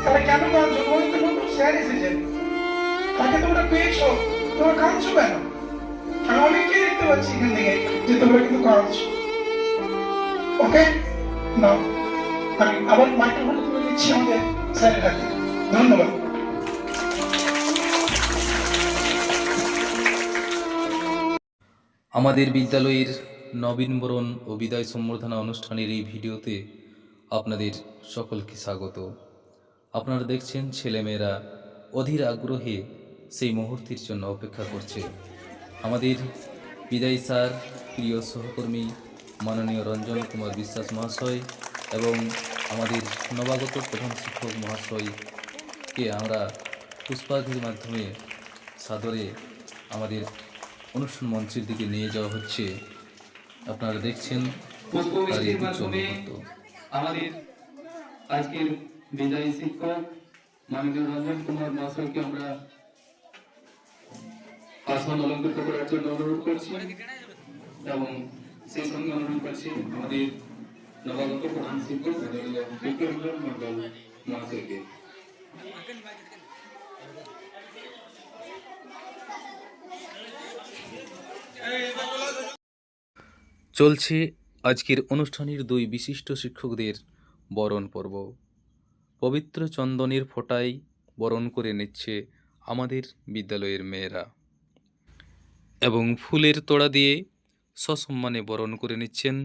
তাহলে কেন কাঁদছো? তোমাদের তো নতুন স্যার এসেছেন, তাকে তোমরা পেয়েছো, তোমরা কাঁদছো কেন? আমি অনেককে দেখতে পাচ্ছি এখান থেকে যে তোমরা কিন্তু কাঁদছো। ওকে নাও, আমি আবার মাইক্রোফোনটা তুলে দিচ্ছি আমাদের স্যারের হাতে। ধন্যবাদ। আমাদের বিদ্যালয়ের নবীনবরণ ও বিদায় সম্বর্ধনা অনুষ্ঠানের এই ভিডিওতে আপনাদের সকলকে স্বাগত। আপনারা দেখছেন ছেলেমেয়েরা অধীর আগ্রহে সেই মুহূর্তের জন্য অপেক্ষা করছে। আমাদের বিদায়ী স্যার, প্রিয় সহকর্মী মাননীয় রঞ্জন কুমার বিশ্বাস মহাশয় এবং আমাদের নবাগত প্রধান শিক্ষক মহাশয়কে আমরা পুষ্পার্ঘ্যের মাধ্যমে সাদরে আমাদের অনুষ্ঠান মঞ্চের দিকে নিয়ে যাওয়া হচ্ছে। আপনারা দেখছেন পুষ্পবৃষ্টির মাধ্যমে আমাদের আজকের বিদায়ী শিক্ষক মাননীয় রঞ্জন কুমার মহাশয়কে আমরা আসন অলঙ্কৃত করার জন্য অনুরোধ করছি এবং সেই সঙ্গে অনুরোধ করছি আমাদের নবাগত প্রধান শিক্ষক বিক্রমরঞ্জন মণ্ডল মহাশয়কে। চলছে আজকের অনুষ্ঠানের দুই বিশিষ্ট শিক্ষকদের বরণ পর্ব। পবিত্র চন্দনের ফোঁটায় বরণ করে নিচ্ছে আমাদের বিদ্যালয়ের মেয়েরা এবং ফুলের তোড়া দিয়ে সসম্মানে বরণ করে নিচ্ছেন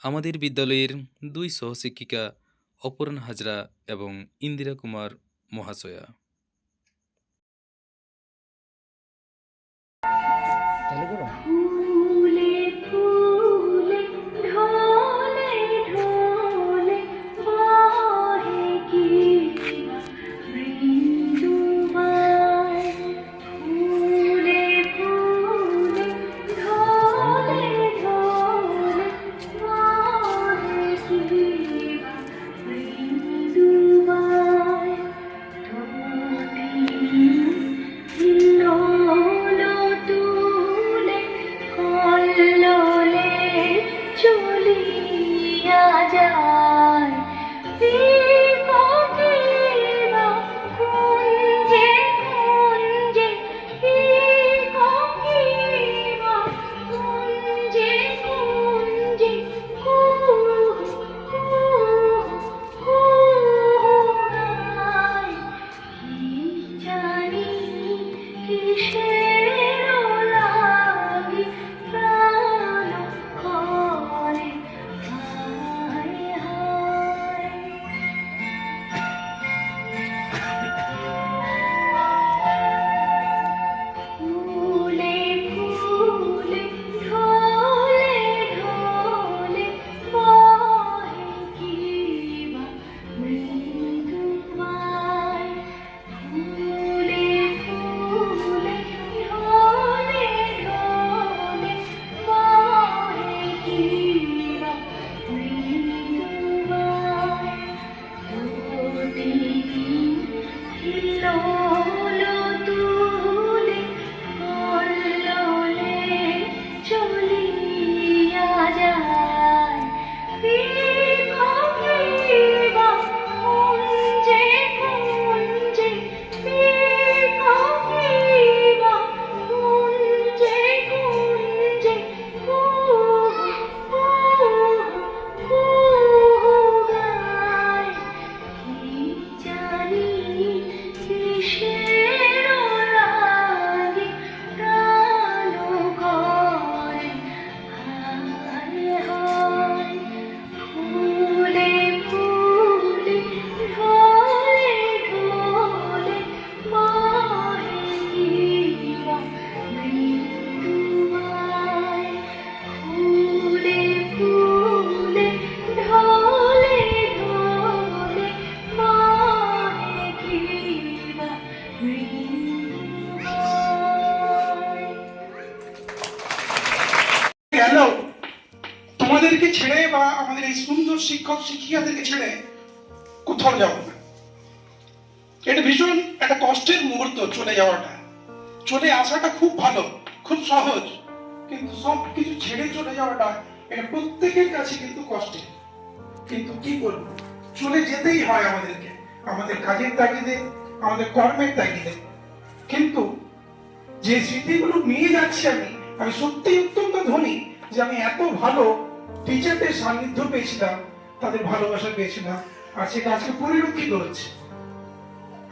আমাদের বিদ্যালয়ের দুই সহশিক্ষিকা অপর্ণা হাজরা এবং ইন্দিরা কুমার মহাশয়া। ফুলে ফুলে ঢলে ঢলে বহে কি মৃদুবায়, ফুলে ফুলে ঢলে ঢলে বহে কি মৃদুবায়, হিল্লোলো তুলে কল্লোলে চলিয়া যায়, কোকিলা কুঞ্জে কুঞ্জে, কোকিলা কুঞ্জে কুঞ্জে, কুহু কুহু কুহুরায়, কি জানি কিসের লাগি প্রাণ করে হায় হায়। ফুলে ফুলে ঢলে ঢলে বহে কি বা মৃদুবায়, ফুলে ফুলে ঢলে ঢলে বহে কি বা মৃদুবায়, হিল্লোলো তুলে কল্লোলে চলিয়া যায়, কোকিলা কুঞ্জে কুঞ্জে, কোকিলা কুঞ্জে কুঞ্জে, কুহু কুহু কুহুরায়, কি জানি কিসের লাগি প্রাণ করে হায় হায়। ফুলে ফুলে ঢলে ঢলে বহে কি বা মৃদুবায়, ফুলে ফুলে ঢলে ঢলে বহে কি বা মৃদুবায়। গেল তোমাদেরকে ছেড়ে বা আমাদের এই সুন্দর শিক্ষক শিক্ষিকাদেরকে ছেড়ে কোথাও যাবো না। এটা ভীষণ একটা কষ্টের মুহূর্ত, চলে যাওয়াটা। চলে আসাটা খুব ভালো, খুব সহজ, কিন্তু সব কিছু ছেড়ে চলে যাওয়াটা এটা প্রত্যেকের কাছে কিন্তু কষ্টের। কিন্তু কি করবো, চলে যেতেই হয় আমাদেরকে। আমাদের কাজের তাগিদে, আমাদের কর্মের তাগিদে। কিন্তু যে স্মৃতিগুলো নিয়ে যাচ্ছি আমি সত্যিই অত্যন্ত ধনী যে আমি এত ভালো টিচারদের সান্নিধ্য পেয়েছিলাম, তাদের ভালোবাসা পেয়েছিলাম, আর সেটা আজকে পরিলক্ষিত হচ্ছে।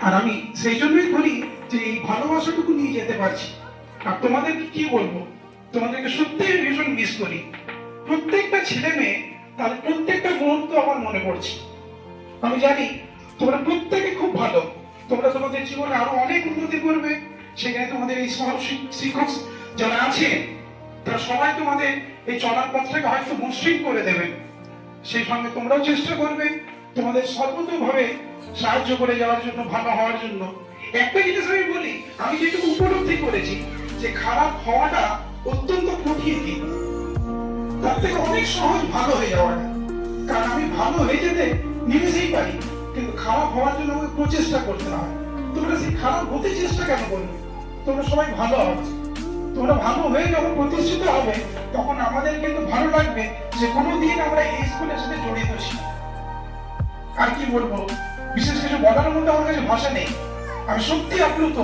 আর আমি সেই জন্যই ধনী যে এই ভালোবাসাটুকু নিয়ে যেতে পারছি। আর তোমাদেরকে কি বলবো, তোমাদেরকে সত্যিই ভীষণ মিস করি। প্রত্যেকটা ছেলে মেয়ে, তাদের প্রত্যেকটা মুহূর্ত আমার মনে পড়ছে। আমি জানি তোমরা প্রত্যেকে খুব ভালো, তোমরা তোমাদের জীবনে আরো অনেক উন্নতি করবে। সেখানে তোমাদের এই শিক্ষক যারা আছেন, তারা সবাই তোমাদের এই চলার পথটাকে হয়তো মসৃণ করে দেবেন। সেই সঙ্গে তোমরাও চেষ্টা করবে তোমাদের সর্বতভাবে সাহায্য করে যাওয়ার জন্য, ভালো হওয়ার জন্য। একটা জিনিস আমি বলি, আমি যেটুকু উপলব্ধি করেছি যে খারাপ হওয়াটা অত্যন্ত কঠিন দিন, তার থেকে অনেক সহজ ভালো হয়ে যাওয়াটা। কারণ আমি ভালো হয়ে যেতে নিমেষেই পারি, কিন্তু খারাপ হওয়ার জন্য আমাকে প্রচেষ্টা করতে হয়। তোমরা সেই খারাপ হতে চেষ্টা কেন করবে? তোমরা সবাই ভালো হবে। তোমরা ভালো হয়ে যখন প্রতিষ্ঠিত হবে, তখন আমাদের কিন্তু ভালো লাগবে যে কোনোদিন আমরা এই স্কুলের সাথে জড়িত ছিলাম। আর কি বলবো, বিশেষ কিছু বলার মধ্যে আমার কাছে ভাষা নেই। আমি সত্যি আপ্লুত।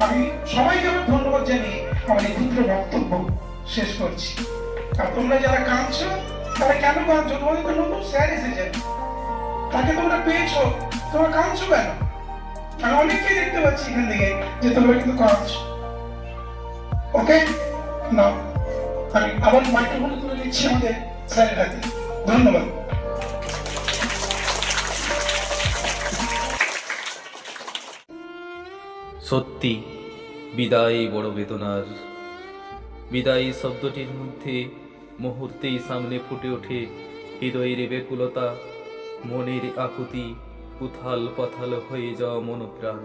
আমি সবাইকে আমার ধন্যবাদ জানিয়ে আমার এই ক্ষুদ্র বক্তব্য শেষ করছি। আর তোমরা যারা কাঁদছো, তারা কেন কাঁদছো? তোমাদের তো নতুন স্যার এসেছেন, তাকে তোমরা পেয়েছো, তোমরা কাঁদছো কেন? আমি অনেককে দেখতে পাচ্ছি এখান থেকে যে তোমরা কিন্তু কাঁদছো। ওকে, না আমি আবার মাইক্রোফোন তুলে দিচ্ছি আমাদের স্যারের হাতে। ধন্যবাদ। সত্যি বিদায় বড় বেদনার। বিদায় শব্দটির মধ্যে মুহূর্তেই সামনে ফুটে ওঠে হৃদয়ের ব্যাকুলতা, মনের আকুতি, উথাল পাথাল হয়ে যাওয়া মনোপ্রাণ।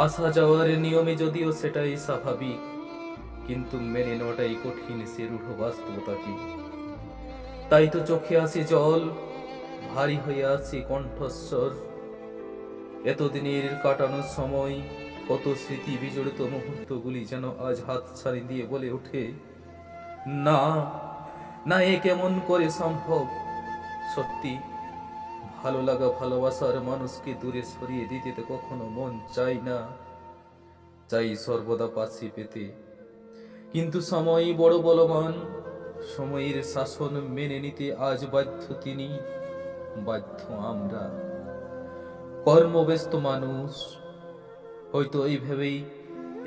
আসা যাওয়ার নিয়মে যদিও সেটাই স্বাভাবিক, কিন্তু মেনে নেওয়াটাই কঠিন সে রূঢ় বাস্তবতাকে। তাই তো চোখে আসে জল, ভারী হয়ে আসে কণ্ঠস্বর। এতদিনের কাটানো সময়, কত স্মৃতি বিজড়িত মুহূর্তগুলি যেন আজ হাত ছাড়ি দিয়ে বলে ওঠে, না না, এ কেমন করে সম্ভব। সত্যি ভালো লাগা, ভালোবাসার মানুষকে দূরে সরিয়ে দিতে তো কখনো মন চাই না, চাই সর্বদা পাশে পেতে। কিন্তু সময় বড় বলবান, সময়ের শাসন মেনে নিতে আজ বাধ্য তিনি, বাধ্য আমরা। কর্মব্যস্ত মানুষ হয়তো এই ভেবেই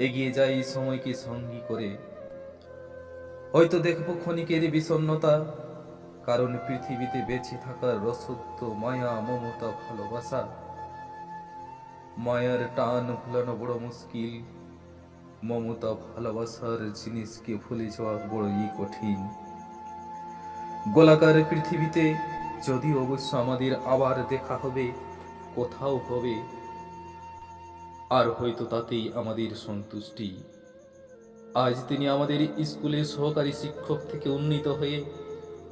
এগিয়ে যাই সময়কে সঙ্গী করে। হয়তো দেখব ক্ষণিকের বিষণ্ণতা, কারণ পৃথিবীতে বেঁচে থাকার রসদ মায়া, মমতা, ভালোবাসা। মায়ার টান ভুলানো বড় মুশকিল, মমতা ভালোবাসার জিনিসকে ভুলে যাওয়া বড়ই কঠিন। গোলাকার পৃথিবীতে যদি অবশ্য আমাদের আবার দেখা হবে, কোথাও হবে, আর হয়তো তাতেই আমাদের সন্তুষ্টি। আজ তিনি আমাদের স্কুলের সহকারী শিক্ষক থেকে উন্নীত হয়ে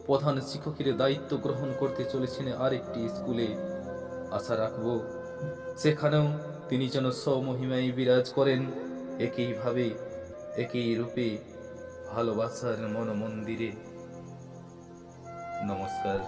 প্রধান শিক্ষকের দায়িত্ব গ্রহণ করতে চলেছেন আরেকটি স্কুলে। আশা রাখব সেখানেও তিনি যেন স্বমহিমায় বিরাজ করেন, একইভাবে একই রূপে ভালোবাসার মনমন্দিরে। নমস্কার।